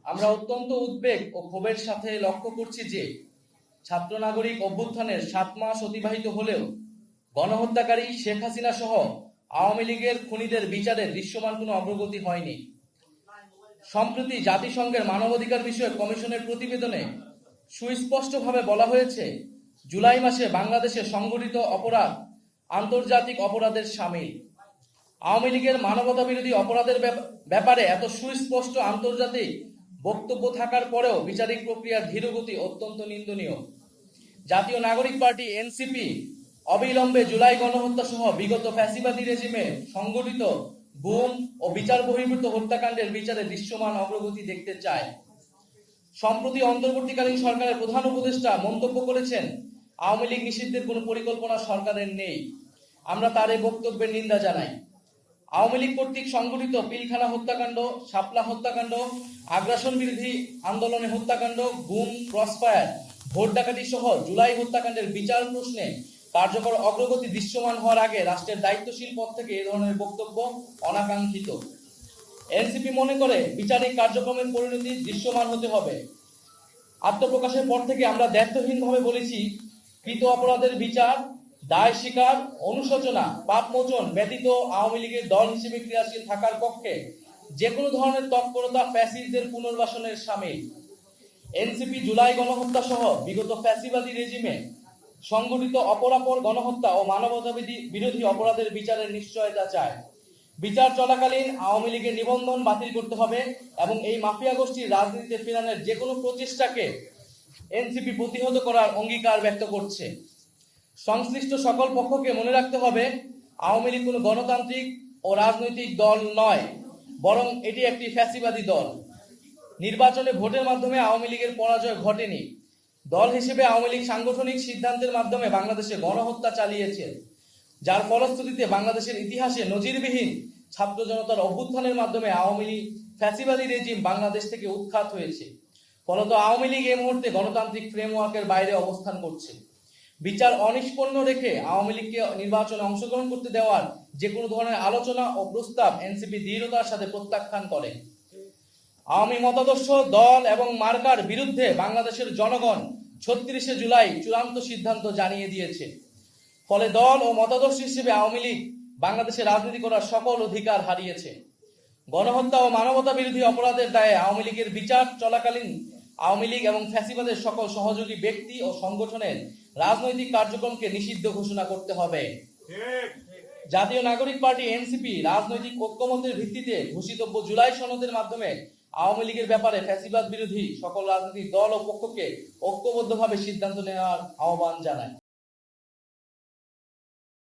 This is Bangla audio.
আমরা অত্যন্ত উদ্বেগ ও ক্ষোভের সাথে লক্ষ্য করছি যে ছাত্র নাগরিক অভ্যুত্থানের 7 মাস অতিবাহিত হলেও গণহত্যাকারী শেখ হাসিনা সহ আওয়ামী লীগের খুনিদের বিচারে দৃশ্যমান কোনো অগ্রগতি হয়নি। সম্প্রতি জাতিসংঘের মানবাধিকার বিষয়ক কমিশনের প্রতিবেদনে সুস্পষ্টভাবে বলা হয়েছে, জুলাই মাসে বাংলাদেশে সংঘটিত অপরাধ আন্তর্জাতিক অপরাধের শামিল। আওয়ামী লীগের মানবতাবিরোধী অপরাধের ব্যাপারে এত সুস্পষ্ট আন্তর্জাতিক বক্তব্য থাকার পরেও বিচারিক প্রক্রিয়ার ধীরগতি অত্যন্ত নিন্দনীয়। জাতীয় নাগরিক পার্টি এনসিপি অবিলম্বে জুলাই গণহত্যা সহ বিগত ফ্যাসিবাদী রেজিমে সংগঠিত গুম ও বিচার বহির্ভূত হত্যাকাণ্ডের বিচারে দৃশ্যমান অগ্রগতি দেখতে চায়। সম্প্রতি অন্তর্বর্তীকালীন সরকারের প্রধান উপদেষ্টা মন্তব্য করেছেন, আওয়ামী লীগ নিষিদ্ধের কোনো পরিকল্পনা সরকারের নেই। আমরা তার এই বক্তব্যের নিন্দা জানাই। আওয়ামী লীগ কর্তৃক সংগঠিত পিলখানা হত্যাকাণ্ড, শাপলা হত্যাকাণ্ড, আগ্রাসন বিরোধী আন্দোলনে হত্যাকাণ্ড, গুম, ক্রসফায়ার, ভোট ডাকাতি সহ জুলাই হত্যাকাণ্ডের বিচার প্রশ্নে কার্যকর অগ্রগতি দৃশ্যমান হওয়ার আগে রাষ্ট্রের দায়িত্বশীল পদ থেকে এ ধরনের বক্তব্য অনাকাঙ্ক্ষিত। এনসিপি মনে করে বিচারিক কার্যক্রমের পরিণতি দৃশ্যমান হতে হবে। আত্মপ্রকাশের পর থেকে আমরা দায়িত্বহীনভাবে বলেছি, কৃত অপরাধের বিচার, দায় স্বীকার, অনুশোচনা, পাপ মোচন ব্যতীত আওয়ামী লীগের দল হিসেবে ক্রিয়াশীল থাকার পক্ষে যে কোনো ধরনের তৎপরতা ফ্যাসিস্টদের পুনর্বাসনের শামিল। এনসিপি জুলাই গণহত্যা সহ বিগত ফ্যাসিবাদী রেজিমে সংগঠিত অপরাপর গণহত্যা ও মানবতা বিরোধী অপরাধের বিচারের নিশ্চয়তা চায়। বিচার চলাকালীন আওয়ামী লীগের নিবন্ধন বাতিল করতে হবে এবং এই মাফিয়া গোষ্ঠীর রাজনীতিতে ফেরানোর যে কোনো প্রচেষ্টাকে এনসিপি প্রতিহত করার অঙ্গীকার ব্যক্ত করছে। সংশ্লিষ্ট সকল পক্ষকে মনে রাখতে হবে, আওয়ামী লীগ কোনো গণতান্ত্রিক ও রাজনৈতিক দল নয়, বরং এটি একটি ফ্যাসিবাদী দল। নির্বাচনে ভোটের মাধ্যমে আওয়ামী লীগের পরাজয় ঘটেনি। দল হিসেবে আওয়ামী লীগ সাংগঠনিক সিদ্ধান্তের মাধ্যমে বাংলাদেশে গণহত্যা চালিয়েছে, যার ফলশ্রুতিতে বাংলাদেশের ইতিহাসে নজিরবিহীন ছাত্র জনতার অভ্যুত্থানের মাধ্যমে আওয়ামী লীগ ফ্যাসিবাদী রেজিম বাংলাদেশ থেকে উৎখাত হয়েছে। ফলত আওয়ামী লীগ এই মুহূর্তে গণতান্ত্রিক ফ্রেমওয়ার্কের বাইরে অবস্থান করছে। বিচার অনিষ্পন্ন রেখে আওয়ামী লীগকে নির্বাচনে অংশগ্রহণ করতে দেওয়ার যে কোনো ধরনের আলোচনা ও প্রস্তাব এনসিপি দৃঢ়তার সাথে প্রত্যাখ্যান করে। আওয়ামী মতাদর্শ, দল এবং মার্কার বিরুদ্ধে বাংলাদেশের জনগণ ৩৬শে জুলাই চূড়ান্ত সিদ্ধান্ত জানিয়ে দিয়েছে। ফলে দল ও মতাদর্শ হিসেবে আওয়ামী লীগ বাংলাদেশে রাজনীতি করার সকল অধিকার হারিয়েছে। গণহত্যা ও মানবতা বিরোধী অপরাধের দায়ে আওয়ামী লীগের বিচার চলাকালীন আওয়ামী লীগ এবং ফ্যাসিবাদের সকল সহযোগী ব্যক্তি ও সংগঠনের রাজনৈতিক কার্যক্রমকে নিষিদ্ধ ঘোষণা করতে হবে। জাতীয় নাগরিক পার্টি এনসিপি রাজনৈতিক ঐক্যমতের ভিত্তিতে ঘোষিতব্য জুলাই সনদের মাধ্যমে আওয়ামী লীগের ব্যাপারে ফ্যাসিবাদ বিরোধী সকল রাজনৈতিক দল ও পক্ষকে ঐক্যবদ্ধভাবে সিদ্ধান্ত নেওয়ার আহ্বান জানায়।